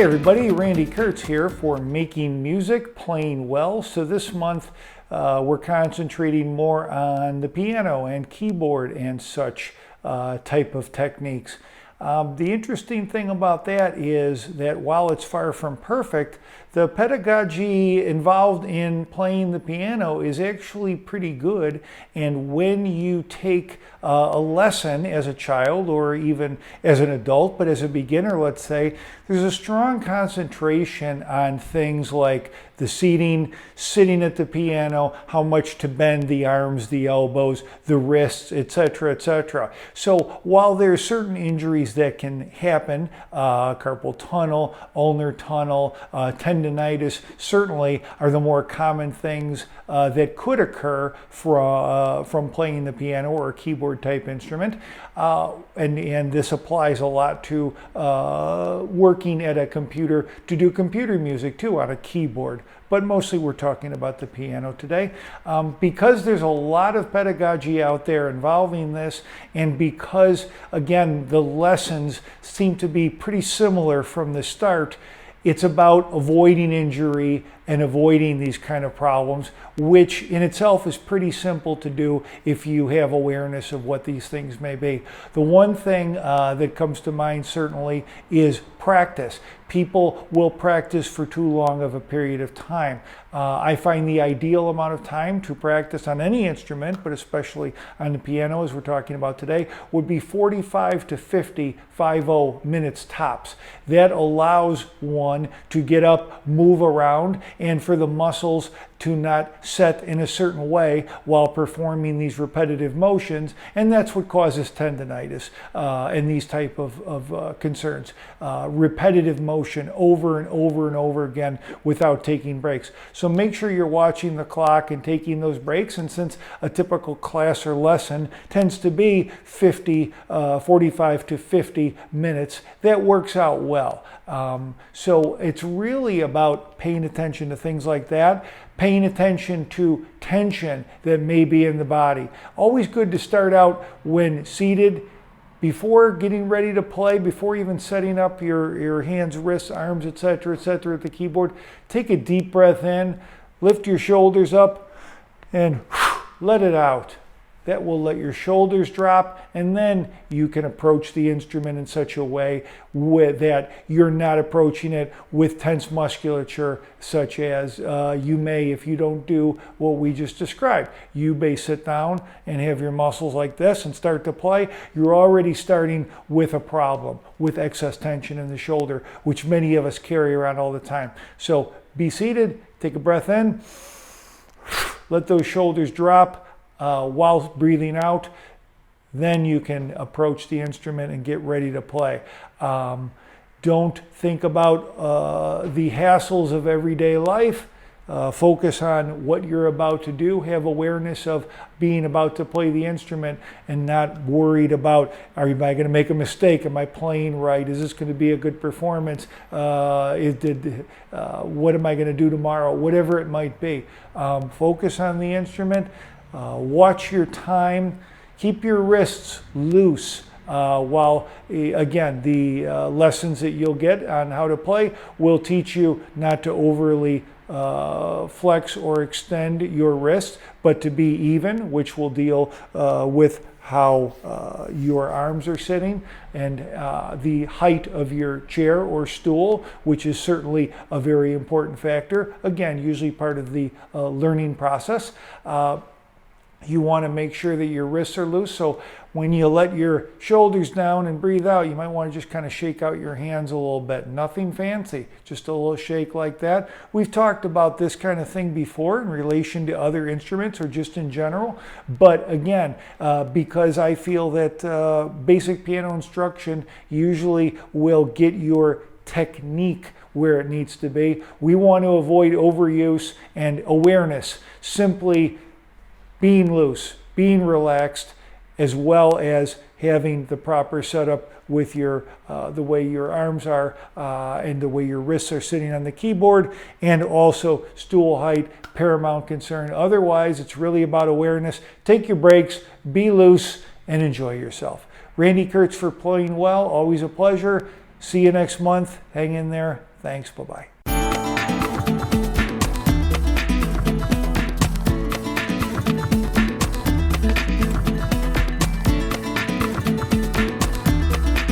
Hey everybody, Randy Kertz here for Making Music, Playing Well. So this month we're concentrating more on the piano and keyboard and such type of techniques. The interesting thing about that is that while it's far from perfect, the pedagogy involved in playing the piano is actually pretty good. And when you take a lesson as a child or even as an adult, but as a beginner, let's say, there's a strong concentration on things like the seating, sitting at the piano, how much to bend the arms, the elbows, the wrists, etc., etc. So while there are certain injuries that can happen, carpal tunnel, ulnar tunnel, tendinitis certainly are the more common things that could occur from playing the piano or a keyboard type instrument. And this applies a lot to working at a computer to do computer music too on a keyboard. But mostly we're talking about the piano today. Because there's a lot of pedagogy out there involving this, and because, again, the lessons seem to be pretty similar from the start, it's about avoiding injury and avoiding these kind of problems, which in itself is pretty simple to do if you have awareness of what these things may be. The one thing that comes to mind certainly is practice. People will practice for too long of a period of time. I find the ideal amount of time to practice on any instrument, but especially on the piano, as we're talking about today, would be 45 to 50 minutes tops. That allows one to get up, move around, and for the muscles to not set in a certain way while performing these repetitive motions, and that's what causes tendinitis and these type of concerns. Repetitive motion over and over and over again without taking breaks. So make sure you're watching the clock and taking those breaks, and since a typical class or lesson tends to be 45 to 50 minutes, that works out well. So it's really about paying attention to things like that, paying attention to tension that may be in the body. Always good to start out when seated, before getting ready to play, before even setting up your hands, wrists, arms, etc., etc. at the keyboard. Take a deep breath in, lift your shoulders up, and let it out. That will let your shoulders drop, and then you can approach the instrument in such a way that you're not approaching it with tense musculature, such as you may if you don't do what we just described. You may sit down and have your muscles like this and start to play. You're already starting with a problem, with excess tension in the shoulder, which many of us carry around all the time. So be seated, take a breath in, let those shoulders drop. While breathing out, then you can approach the instrument and get ready to play. Don't think about the hassles of everyday life. Focus on what you're about to do. Have awareness of being about to play the instrument and not worried about, am I going to make a mistake? Am I playing right? Is this going to be a good performance? What am I going to do tomorrow? Whatever it might be. Focus on the instrument. Watch your time, keep your wrists loose while, again, the lessons that you'll get on how to play will teach you not to overly flex or extend your wrist, but to be even, which will deal with how your arms are sitting and the height of your chair or stool, which is certainly a very important factor. Again, usually part of the learning process. You want to make sure that your wrists are loose. So when you let your shoulders down and breathe out, you might want to just kind of shake out your hands a little bit. Nothing fancy, just a little shake like that. We've talked about this kind of thing before in relation to other instruments or just in general. But again, because I feel that basic piano instruction usually will get your technique where it needs to be, we want to avoid overuse and awareness. Simply being loose, being relaxed, as well as having the proper setup with your the way your arms are and the way your wrists are sitting on the keyboard, and also stool height, paramount concern. Otherwise, it's really about awareness. Take your breaks, be loose, and enjoy yourself. Randy Kertz for Playing Well, always a pleasure. See you next month. Hang in there. Thanks. Bye-bye.